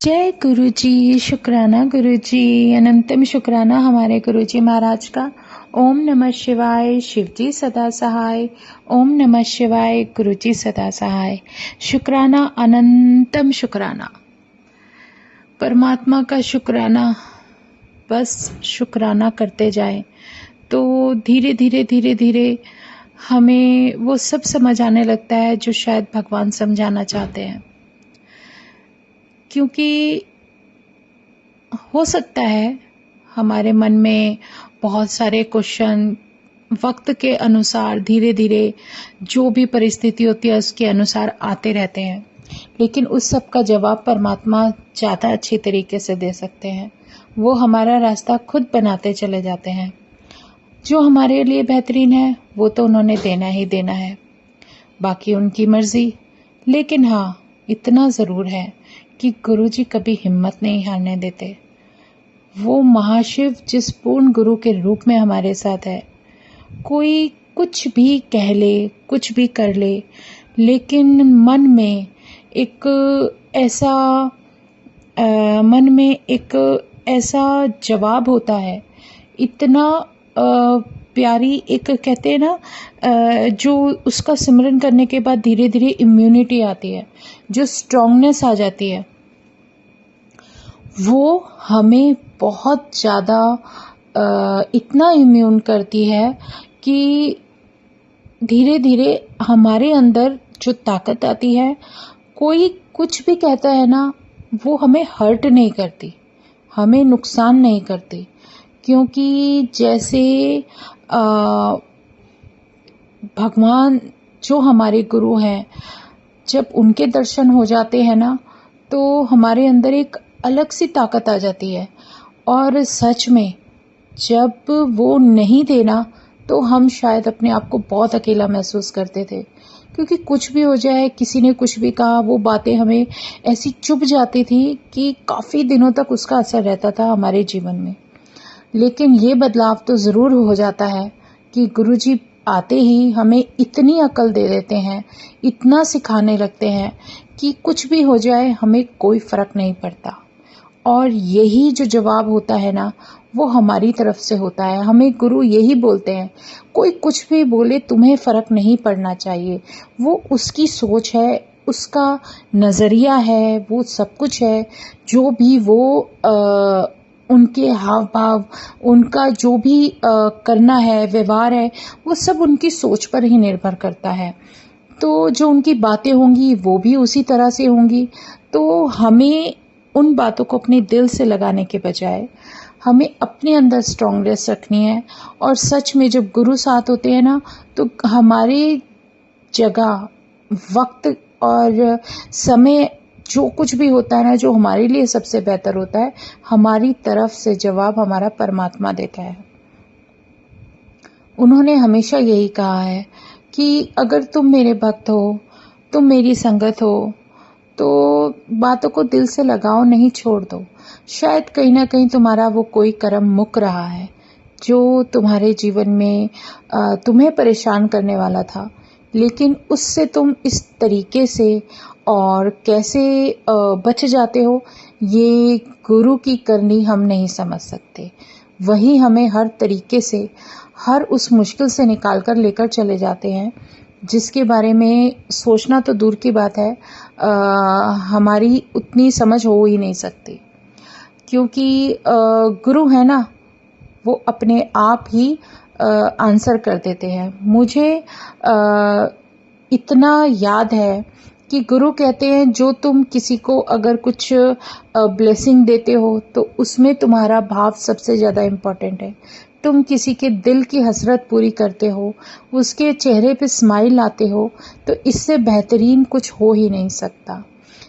जय गुरु जी। शुक्राना गुरु जी, अनंतम शुक्राना हमारे गुरु जी महाराज का। ओम नमः शिवाय। शिव जी सदा सहाय। ओम नमः शिवाय। गुरु जी सदा सहाय। शुक्राना, अनंतम शुक्राना, परमात्मा का शुक्राना। बस शुक्राना करते जाएं तो धीरे धीरे धीरे धीरे हमें वो सब समझ आने लगता है जो शायद भगवान समझाना चाहते हैं। क्योंकि हो सकता है हमारे मन में बहुत सारे क्वेश्चन वक्त के अनुसार धीरे धीरे जो भी परिस्थिति होती है उसके अनुसार आते रहते हैं, लेकिन उस सब का जवाब परमात्मा ज़्यादा अच्छी तरीके से दे सकते हैं। वो हमारा रास्ता खुद बनाते चले जाते हैं। जो हमारे लिए बेहतरीन है वो तो उन्होंने देना ही देना है, बाकी उनकी मर्जी। लेकिन हाँ, इतना ज़रूर है कि गुरुजी कभी हिम्मत नहीं हारने देते। वो महाशिव जिस पूर्ण गुरु के रूप में हमारे साथ है, कोई कुछ भी कह ले, कुछ भी कर ले, लेकिन मन में एक ऐसा जवाब होता है, इतना प्यारी एक कहते हैं ना, जो उसका सिमरन करने के बाद धीरे धीरे इम्यूनिटी आती है, जो स्ट्रांगनेस आ जाती है, वो हमें बहुत ज़्यादा इतना इम्यून करती है कि धीरे धीरे हमारे अंदर जो ताकत आती है, कोई कुछ भी कहता है ना, वो हमें हर्ट नहीं करती, हमें नुकसान नहीं करती। क्योंकि जैसे भगवान जो हमारे गुरु हैं, जब उनके दर्शन हो जाते हैं ना, तो हमारे अंदर एक अलग सी ताकत आ जाती है। और सच में जब वो नहीं थे ना, तो हम शायद अपने आप को बहुत अकेला महसूस करते थे। क्योंकि कुछ भी हो जाए, किसी ने कुछ भी कहा, वो बातें हमें ऐसी चुभ जाती थी कि काफ़ी दिनों तक उसका असर रहता था हमारे जीवन में। लेकिन ये बदलाव तो ज़रूर हो जाता है कि गुरुजी आते ही हमें इतनी अकल दे देते हैं, इतना सिखाने लगते हैं कि कुछ भी हो जाए हमें कोई फ़र्क नहीं पड़ता। और यही जो जवाब होता है ना, वो हमारी तरफ से होता है। हमें गुरु यही बोलते हैं, कोई कुछ भी बोले तुम्हें फ़र्क नहीं पड़ना चाहिए। वो उसकी सोच है, उसका नज़रिया है, वो सब कुछ है। जो भी वो उनके हाव भाव, उनका जो भी करना है, व्यवहार है, वो सब उनकी सोच पर ही निर्भर करता है। तो जो उनकी बातें होंगी वो भी उसी तरह से होंगी। तो हमें उन बातों को अपने दिल से लगाने के बजाय हमें अपने अंदर स्ट्रांगनेस रखनी है। और सच में जब गुरु साथ होते हैं ना, तो हमारी जगह, वक्त और समय, जो कुछ भी होता है ना, जो हमारे लिए सबसे बेहतर होता है, हमारी तरफ से जवाब हमारा परमात्मा देता है। उन्होंने हमेशा यही कहा है कि अगर तुम मेरे भक्त हो, तुम मेरी संगत हो, तो बातों को दिल से लगाओ, नहीं छोड़ दो। शायद कहीं ना कहीं तुम्हारा वो कोई कर्म मुक रहा है जो तुम्हारे जीवन में तुम्हें परेशान करने वाला था, लेकिन उससे तुम इस तरीके से और कैसे बच जाते हो, ये गुरु की करनी हम नहीं समझ सकते। वही हमें हर तरीके से, हर उस मुश्किल से निकाल कर लेकर चले जाते हैं, जिसके बारे में सोचना तो दूर की बात है, हमारी उतनी समझ हो ही नहीं सकती। क्योंकि गुरु है ना, वो अपने आप ही आंसर कर देते हैं। मुझे इतना याद है कि गुरु कहते हैं, जो तुम किसी को अगर कुछ ब्लेसिंग देते हो तो उसमें तुम्हारा भाव सबसे ज़्यादा इम्पोर्टेंट है। तुम किसी के दिल की हसरत पूरी करते हो, उसके चेहरे पे स्माइल लाते हो, तो इससे बेहतरीन कुछ हो ही नहीं सकता।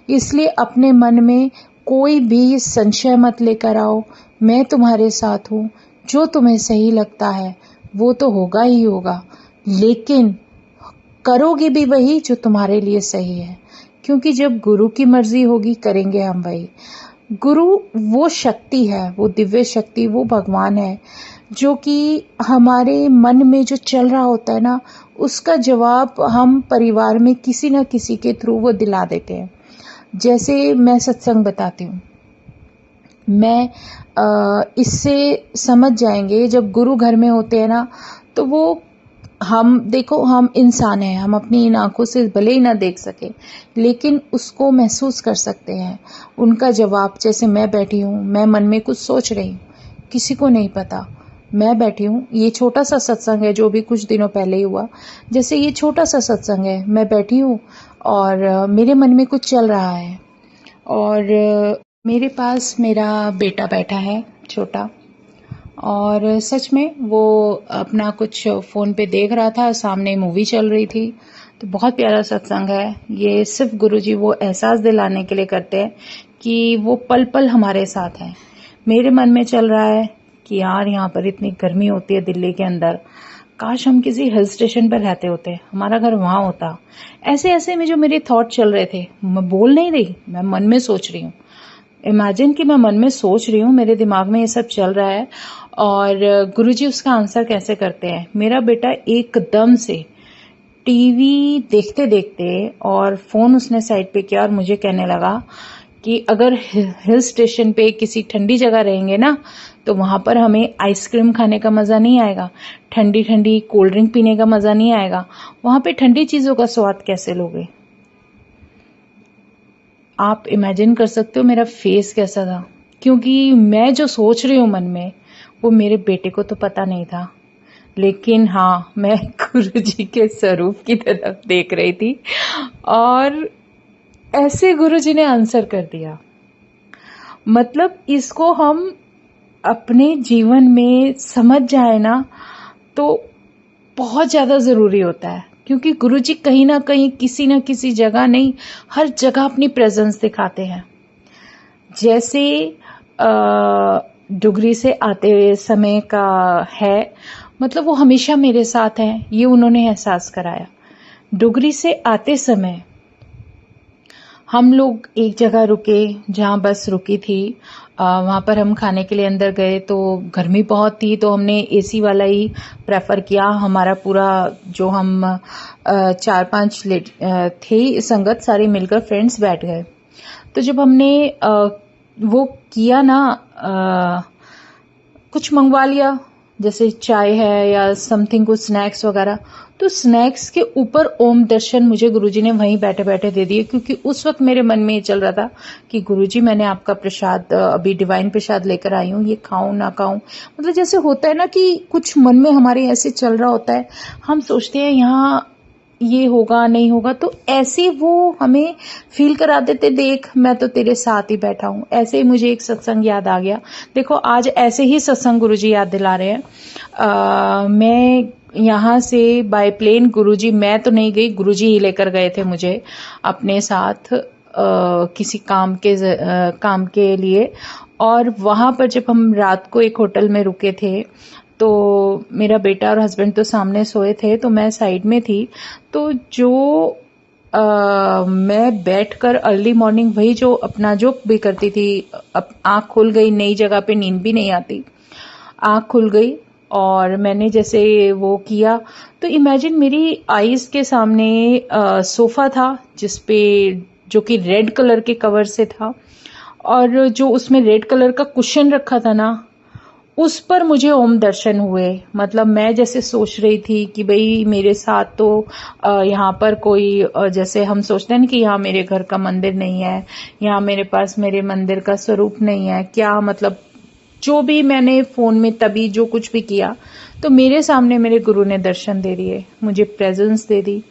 इसलिए अपने मन में कोई भी संशय मत लेकर आओ। मैं तुम्हारे साथ हूँ। जो तुम्हें सही लगता है वो तो होगा ही होगा, लेकिन करोगे भी वही जो तुम्हारे लिए सही है। क्योंकि जब गुरु की मर्जी होगी, करेंगे हम वही। गुरु वो शक्ति है, वो दिव्य शक्ति, वो भगवान है, जो कि हमारे मन में जो चल रहा होता है ना, उसका जवाब हम परिवार में किसी न किसी के थ्रू वो दिला देते हैं। जैसे मैं सत्संग बताती हूँ, मैं इससे समझ जाएंगे जब गुरु घर में होते हैं ना, तो वो हम देखो, हम इंसान हैं, हम अपनी इन आंखों से भले ही ना देख सके, लेकिन उसको महसूस कर सकते हैं। उनका जवाब, जैसे मैं बैठी हूँ, मैं मन में कुछ सोच रही हूँ, किसी को नहीं पता, मैं बैठी हूँ। ये छोटा सा सत्संग है जो भी कुछ दिनों पहले ही हुआ, जैसे ये छोटा सा सत्संग है, मैं बैठी हूँ और मेरे मन में कुछ चल रहा है, और मेरे पास मेरा बेटा बैठा है छोटा, और सच में वो अपना कुछ फ़ोन पे देख रहा था, सामने मूवी चल रही थी। तो बहुत प्यारा सत्संग है ये, सिर्फ गुरुजी वो एहसास दिलाने के लिए करते हैं कि वो पल पल हमारे साथ हैं। मेरे मन में चल रहा है कि यार यहाँ पर इतनी गर्मी होती है दिल्ली के अंदर, काश हम किसी हिल स्टेशन पर रहते होते, हमारा घर वहाँ होता। ऐसे ऐसे में जो मेरे थॉट चल रहे थे, मैं बोल नहीं रही, मैं मन में सोच रही हूँ। इमेजिन कि मैं मन में सोच रही हूँ, मेरे दिमाग में ये सब चल रहा है, और गुरुजी उसका आंसर कैसे करते हैं। मेरा बेटा एकदम से टीवी देखते देखते और फोन उसने साइड पे किया और मुझे कहने लगा कि अगर हिल स्टेशन पे किसी ठंडी जगह रहेंगे ना, तो वहां पर हमें आइसक्रीम खाने का मजा नहीं आएगा, ठंडी ठंडी कोल्ड ड्रिंक पीने का मजा नहीं आएगा, वहां पे ठंडी चीजों का स्वाद कैसे लोगे। आप इमेजिन कर सकते हो मेरा फेस कैसा था, क्योंकि मैं जो सोच रही हूँ मन में, वो मेरे बेटे को तो पता नहीं था, लेकिन हाँ, मैं गुरुजी के स्वरूप की तरफ देख रही थी, और ऐसे गुरुजी ने आंसर कर दिया। मतलब इसको हम अपने जीवन में समझ जाए ना, तो बहुत ज्यादा जरूरी होता है, क्योंकि गुरुजी कहीं ना कहीं, किसी ना किसी जगह नहीं, हर जगह अपनी प्रेजेंस दिखाते हैं। जैसे डुगरी से आते हुए समय का है, मतलब वो हमेशा मेरे साथ हैं, ये उन्होंने एहसास कराया। डुगरी से आते समय हम लोग एक जगह रुके जहाँ बस रुकी थी, वहाँ पर हम खाने के लिए अंदर गए, तो गर्मी बहुत थी, तो हमने एसी वाला ही प्रेफर किया। हमारा पूरा जो हम 4-5 थे संगत, सारे मिलकर फ्रेंड्स बैठ गए। तो जब हमने वो किया ना, कुछ मंगवा लिया, जैसे चाय है या समथिंग, कुछ स्नैक्स वगैरह, तो स्नैक्स के ऊपर ओम दर्शन मुझे गुरुजी ने वहीं बैठे बैठे दे दिए, क्योंकि उस वक्त मेरे मन में ये चल रहा था कि गुरुजी मैंने आपका प्रसाद, अभी डिवाइन प्रसाद लेकर आई हूँ, ये खाऊं ना खाऊं। मतलब जैसे होता है ना कि कुछ मन में हमारे ऐसे चल रहा होता है, हम सोचते हैं यहाँ ये होगा नहीं होगा, तो ऐसे वो हमें फील करा देते, देख मैं तो तेरे साथ ही बैठा हूँ। ऐसे ही मुझे एक सत्संग याद आ गया। देखो आज ऐसे ही सत्संग गुरुजी याद दिला रहे हैं। मैं यहाँ से बाय प्लेन, गुरुजी, मैं तो नहीं गई, गुरुजी ही लेकर गए थे मुझे अपने साथ किसी काम के लिए। और वहां पर जब हम रात को एक होटल में रुके थे, तो मेरा बेटा और हस्बैंड तो सामने सोए थे, तो मैं साइड में थी। तो जो मैं बैठकर अर्ली मॉर्निंग वही जो अपना जो भी करती थी, आंख खुल गई, नई जगह पे नींद भी नहीं आती, आंख खुल गई और मैंने जैसे वो किया, तो इमेजिन मेरी आईज के सामने सोफा था, जिसपे जो कि रेड कलर के कवर से था, और जो उसमें रेड कलर का कुशन रखा था ना, उस पर मुझे ओम दर्शन हुए। मतलब मैं जैसे सोच रही थी कि भाई मेरे साथ तो यहाँ पर कोई, जैसे हम सोचते हैं ना कि यहाँ मेरे घर का मंदिर नहीं है, यहाँ मेरे पास मेरे मंदिर का स्वरूप नहीं है, क्या मतलब जो भी मैंने फोन में तभी जो कुछ भी किया, तो मेरे सामने मेरे गुरु ने दर्शन दे दिए, मुझे प्रेजेंस दे दी।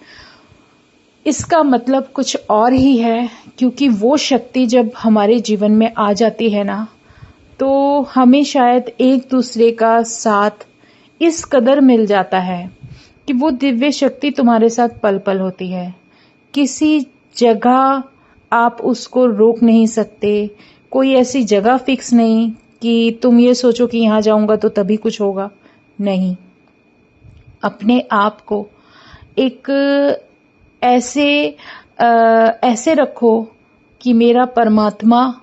इसका मतलब कुछ और ही है, क्योंकि वो शक्ति जब हमारे जीवन में आ जाती है ना, तो हमें शायद एक दूसरे का साथ इस कदर मिल जाता है कि वो दिव्य शक्ति तुम्हारे साथ पल पल होती है। किसी जगह आप उसको रोक नहीं सकते, कोई ऐसी जगह फिक्स नहीं कि तुम ये सोचो कि यहाँ जाऊंगा तो तभी कुछ होगा, नहीं। अपने आप को एक ऐसे रखो कि मेरा परमात्मा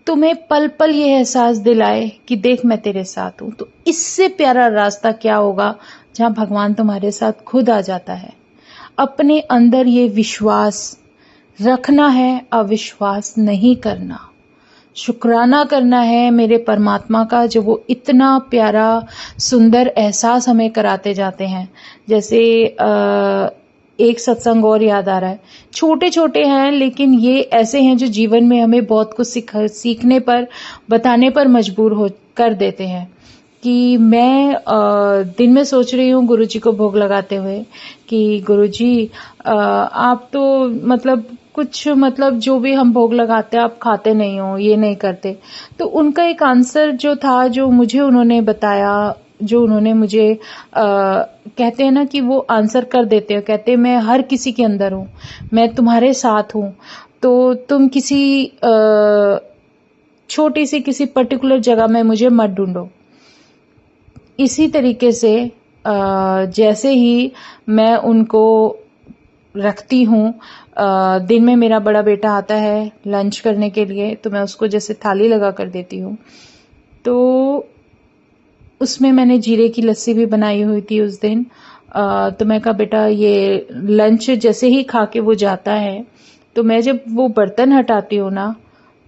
तुम्हें पल पल ये एहसास दिलाए कि देख मैं तेरे साथ हूं। तो इससे प्यारा रास्ता क्या होगा जहां भगवान तुम्हारे साथ खुद आ जाता है। अपने अंदर ये विश्वास रखना है, अविश्वास नहीं करना। शुक्राना करना है मेरे परमात्मा का, जो वो इतना प्यारा सुंदर एहसास हमें कराते जाते हैं। जैसे एक सत्संग और याद आ रहा है, छोटे छोटे हैं लेकिन ये ऐसे हैं जो जीवन में हमें बहुत कुछ सीखने पर, बताने पर मजबूर हो कर देते हैं। कि मैं दिन में सोच रही हूँ गुरुजी को भोग लगाते हुए कि गुरुजी आप तो मतलब कुछ मतलब जो भी हम भोग लगाते हैं आप खाते नहीं हो, ये नहीं करते। तो उनका एक आंसर जो था, जो मुझे उन्होंने बताया, जो उन्होंने मुझे कहते हैं ना कि वो आंसर कर देते हो, कहते हैं मैं हर किसी के अंदर हूँ, मैं तुम्हारे साथ हूँ, तो तुम किसी छोटी सी किसी पर्टिकुलर जगह में मुझे मत ढूंढो। इसी तरीके से जैसे ही मैं उनको रखती हूँ, दिन में मेरा बड़ा बेटा आता है लंच करने के लिए, तो मैं उसको जैसे थाली लगा कर देती हूँ, तो उसमें मैंने जीरे की लस्सी भी बनाई हुई थी उस दिन। तो मैं कहा बेटा ये लंच जैसे ही खा के वो जाता है, तो मैं जब वो बर्तन हटाती हूँ ना,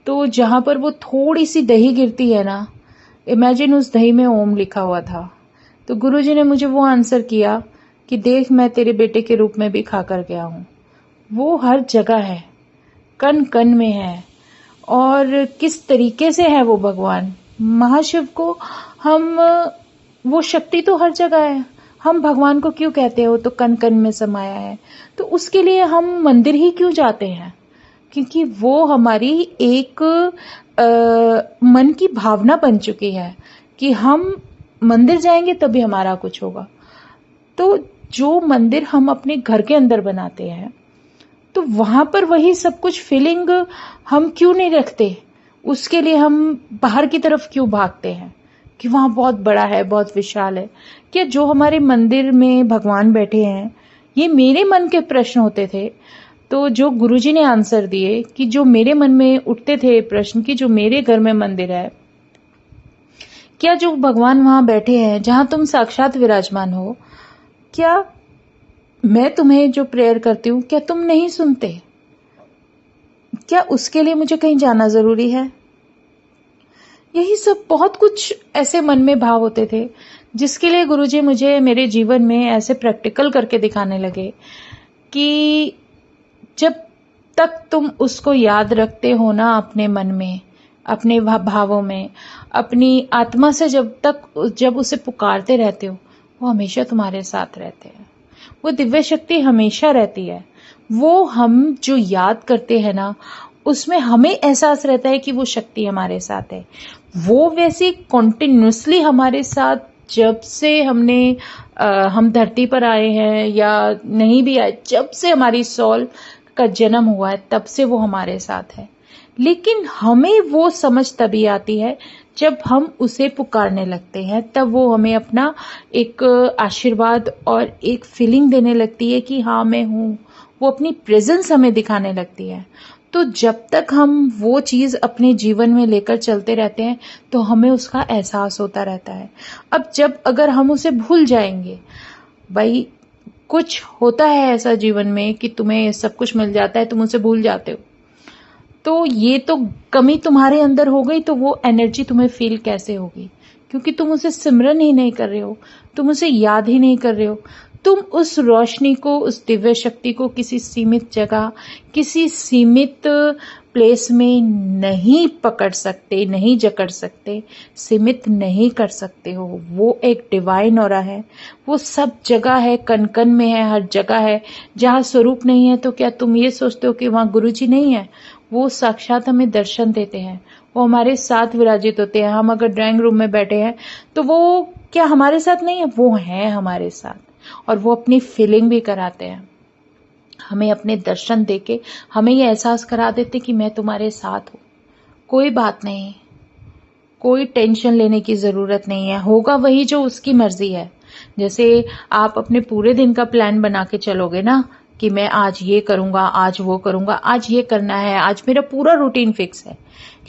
तो जहाँ पर वो थोड़ी सी दही गिरती है ना, इमेजिन उस दही में ओम लिखा हुआ था। तो गुरुजी ने मुझे वो आंसर किया कि देख मैं तेरे बेटे के रूप में भी खा कर गया हूँ। वो हर जगह है, कण कण में है, और किस तरीके से है वो भगवान महाशिव को हम, वो शक्ति तो हर जगह है, हम भगवान को क्यों कहते हो तो कण कण में समाया है। तो उसके लिए हम मंदिर ही क्यों जाते हैं, क्योंकि वो हमारी एक मन की भावना बन चुकी है कि हम मंदिर जाएंगे तभी हमारा कुछ होगा। तो जो मंदिर हम अपने घर के अंदर बनाते हैं, तो वहां पर वही सब कुछ फीलिंग हम क्यों नहीं रखते, उसके लिए हम बाहर की तरफ क्यों भागते हैं कि वहां बहुत बड़ा है, बहुत विशाल है। क्या जो हमारे मंदिर में भगवान बैठे हैं, ये मेरे मन के प्रश्न होते थे। तो जो गुरुजी ने आंसर दिए कि जो मेरे मन में उठते थे प्रश्न की, जो मेरे घर में मंदिर है, क्या जो भगवान वहां बैठे हैं जहां तुम साक्षात विराजमान हो, क्या मैं तुम्हें जो प्रेयर करती हूं क्या तुम नहीं सुनते? क्या उसके लिए मुझे कहीं जाना जरूरी है? यही सब बहुत कुछ ऐसे मन में भाव होते थे, जिसके लिए गुरुजी मुझे मेरे जीवन में ऐसे प्रैक्टिकल करके दिखाने लगे कि जब तक तुम उसको याद रखते हो ना अपने मन में, अपने भावों में, अपनी आत्मा से जब उसे पुकारते रहते हो, वो हमेशा तुम्हारे साथ रहते हैं। वो दिव्य शक्ति हमेशा रहती है। वो हम जो याद करते हैं ना, उसमें हमें एहसास रहता है कि वो शक्ति हमारे साथ है। वो वैसे कॉन्टिन्यूसली हमारे साथ जब से हम धरती पर आए हैं या नहीं भी आए, जब से हमारी सोल का जन्म हुआ है तब से वो हमारे साथ है। लेकिन हमें वो समझ तभी आती है जब हम उसे पुकारने लगते हैं, तब वो हमें अपना एक आशीर्वाद और एक फीलिंग देने लगती है कि हाँ मैं हूँ। वो अपनी प्रेजेंस हमें दिखाने लगती है। तो जब तक हम वो चीज अपने जीवन में लेकर चलते रहते हैं, तो हमें उसका एहसास होता रहता है। अब जब अगर हम उसे भूल जाएंगे, भाई कुछ होता है ऐसा जीवन में कि तुम्हें सब कुछ मिल जाता है, तुम उसे भूल जाते हो, तो ये तो कमी तुम्हारे अंदर हो गई। तो वो एनर्जी तुम्हें फील कैसे होगी, क्योंकि तुम उसे सिमरन ही नहीं कर रहे हो, तुम उसे याद ही नहीं कर रहे हो। तुम उस रोशनी को, उस दिव्य शक्ति को किसी सीमित जगह, किसी सीमित प्लेस में नहीं पकड़ सकते, नहीं जकड़ सकते, सीमित नहीं कर सकते हो। वो एक डिवाइन ऑरा है, वो सब जगह है, कण कण में है, हर जगह है। जहाँ स्वरूप नहीं है, तो क्या तुम ये सोचते हो कि वहां गुरुजी नहीं है? वो साक्षात हमें दर्शन देते हैं, वो हमारे साथ विराजित होते हैं। हम अगर ड्राइंग रूम में बैठे हैं, तो वो क्या हमारे साथ नहीं है? वो है हमारे साथ, और वो अपनी फीलिंग भी कराते हैं। हमें अपने दर्शन देके हमें ये एहसास करा देते कि मैं तुम्हारे साथ हूँ, कोई बात नहीं, कोई टेंशन लेने की जरूरत नहीं है, होगा वही जो उसकी मर्जी है। जैसे आप अपने पूरे दिन का प्लान बना के चलोगे ना कि मैं आज ये करूंगा, आज वो करूंगा, आज ये करना है, आज मेरा पूरा रूटीन फिक्स है,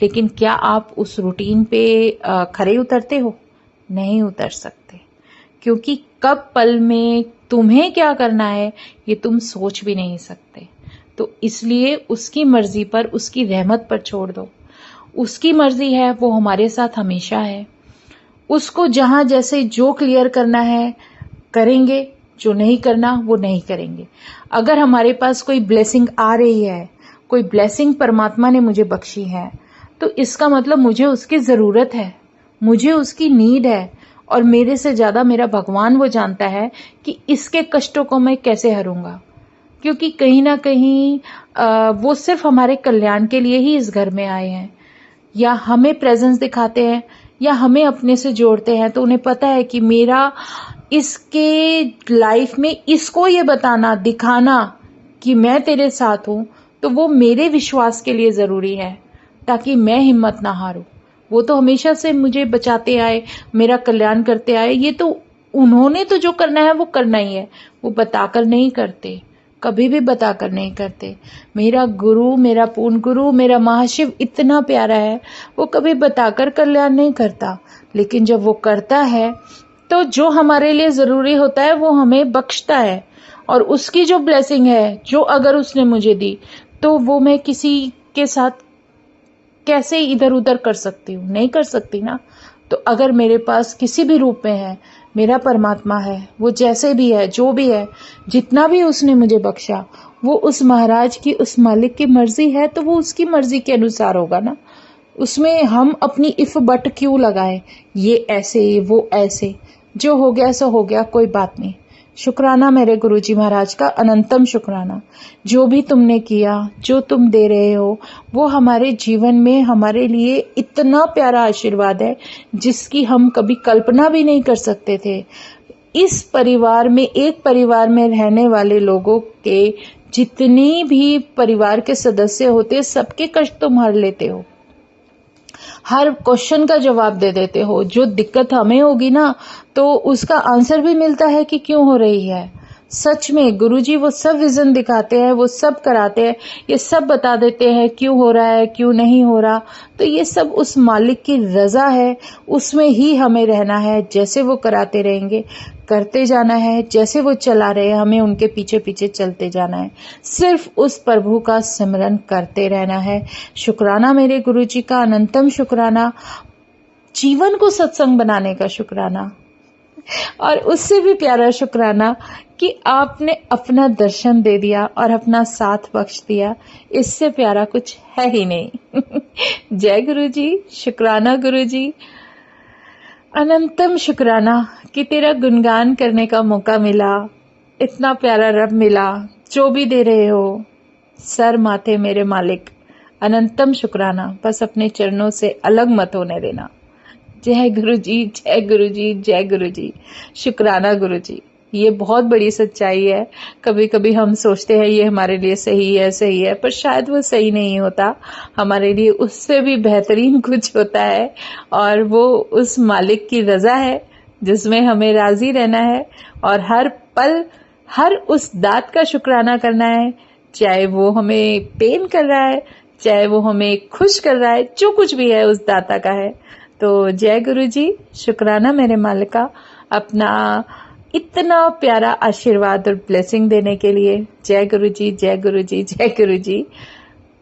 लेकिन क्या आप उस रूटीन पे खरे उतरते हो? नहीं उतर सकते, क्योंकि कब पल में तुम्हें क्या करना है ये तुम सोच भी नहीं सकते। तो इसलिए उसकी मर्जी पर, उसकी रहमत पर छोड़ दो। उसकी मर्जी है, वो हमारे साथ हमेशा है। उसको जहां जैसे जो क्लियर करना है करेंगे, जो नहीं करना वो नहीं करेंगे। अगर हमारे पास कोई ब्लेसिंग आ रही है, कोई ब्लेसिंग परमात्मा ने मुझे बख्शी है, तो इसका मतलब मुझे उसकी जरूरत है, मुझे उसकी नीड है। और मेरे से ज्यादा मेरा भगवान वो जानता है कि इसके कष्टों को मैं कैसे हरूंगा, क्योंकि कहीं ना कहीं वो सिर्फ हमारे कल्याण के लिए ही इस घर में आए हैं, या हमें प्रेजेंस दिखाते हैं, या हमें अपने से जोड़ते हैं। तो उन्हें पता है कि मेरा इसके लाइफ में इसको ये बताना, दिखाना कि मैं तेरे साथ हूं, तो वो मेरे विश्वास के लिए जरूरी है, ताकि मैं हिम्मत ना हारूं। वो तो हमेशा से मुझे बचाते आए, मेरा कल्याण करते आए। ये तो उन्होंने तो जो करना है वो करना ही है, वो बताकर नहीं करते, कभी भी बताकर नहीं करते। मेरा गुरु, मेरा पूर्ण गुरु, मेरा महाशिव इतना प्यारा है, वो कभी बताकर कल्याण नहीं करता, लेकिन जब वो करता है तो जो हमारे लिए जरूरी होता है वो हमें बख्शता है। और उसकी जो ब्लेसिंग है, जो अगर उसने मुझे दी, तो वो मैं किसी के साथ कैसे इधर उधर कर सकती हूँ? नहीं कर सकती ना। तो अगर मेरे पास किसी भी रूप में है, मेरा परमात्मा है, वो जैसे भी है, जो भी है, जितना भी उसने मुझे बख्शा, वो उस महाराज की, उस मालिक की मर्जी है, तो वो उसकी मर्जी के अनुसार होगा ना। उसमें हम अपनी इफ बट क्यों लगाएं? ये ऐसे, वो ऐसे, जो हो गया सो हो गया, कोई बात नहीं। शुक्राना मेरे गुरुजी महाराज का, अनंतम शुक्राना। जो भी तुमने किया, जो तुम दे रहे हो, वो हमारे जीवन में हमारे लिए इतना प्यारा आशीर्वाद है, जिसकी हम कभी कल्पना भी नहीं कर सकते थे। इस परिवार में, एक परिवार में रहने वाले लोगों के जितनी भी परिवार के सदस्य होते, सबके कष्ट तुम हर लेते हो, हर क्वेश्चन का जवाब दे देते हो। जो दिक्कत हमें होगी ना, तो उसका आंसर भी मिलता है कि क्यों हो रही है। सच में गुरुजी वो सब विजन दिखाते हैं, वो सब कराते हैं, ये सब बता देते हैं क्यों हो रहा है, क्यों नहीं हो रहा। तो ये सब उस मालिक की रजा है, उसमें ही हमें रहना है। जैसे वो कराते रहेंगे, करते जाना है, जैसे वो चला रहे हमें उनके पीछे पीछे चलते जाना है। सिर्फ उस प्रभु का सिमरन करते रहना है। शुक्राना मेरे गुरुजी का, अनंतम शुक्राना। जीवन को सत्संग बनाने का शुक्राना, और उससे भी प्यारा शुक्राना कि आपने अपना दर्शन दे दिया और अपना साथ बख्श दिया। इससे प्यारा कुछ है ही नहीं। जय गुरुजी, शुक्राना गुरुजी, अनंतम शुक्राना कि तेरा गुणगान करने का मौका मिला, इतना प्यारा रब मिला। जो भी दे रहे हो, सर माथे मेरे मालिक, अनंतम शुक्राना। बस अपने चरणों से अलग मत होने देना। जय गुरुजी, जय गुरुजी, जय गुरुजी, शुक्राना गुरुजी। ये बहुत बड़ी सच्चाई है। कभी कभी हम सोचते हैं ये हमारे लिए सही है, सही है, पर शायद वो सही नहीं होता। हमारे लिए उससे भी बेहतरीन कुछ होता है, और वो उस मालिक की रजा है जिसमें हमें राजी रहना है, और हर पल हर उस दात का शुक्राना करना है, चाहे वो हमें पेन कर रहा है, चाहे वो हमें खुश कर रहा है, जो कुछ भी है उस दाता का है। तो जय गुरुजी, शुक्राना मेरे मालिका, अपना इतना प्यारा आशीर्वाद और ब्लेसिंग देने के लिए। जय गुरुजी, जय गुरुजी, जय गुरुजी।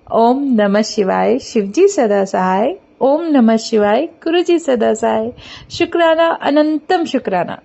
ओम नमः शिवाय, शिवजी सदा सहाय। ओम नमः शिवाय, गुरुजी सदा सहाय। शुक्राना, अनंतम शुक्राना।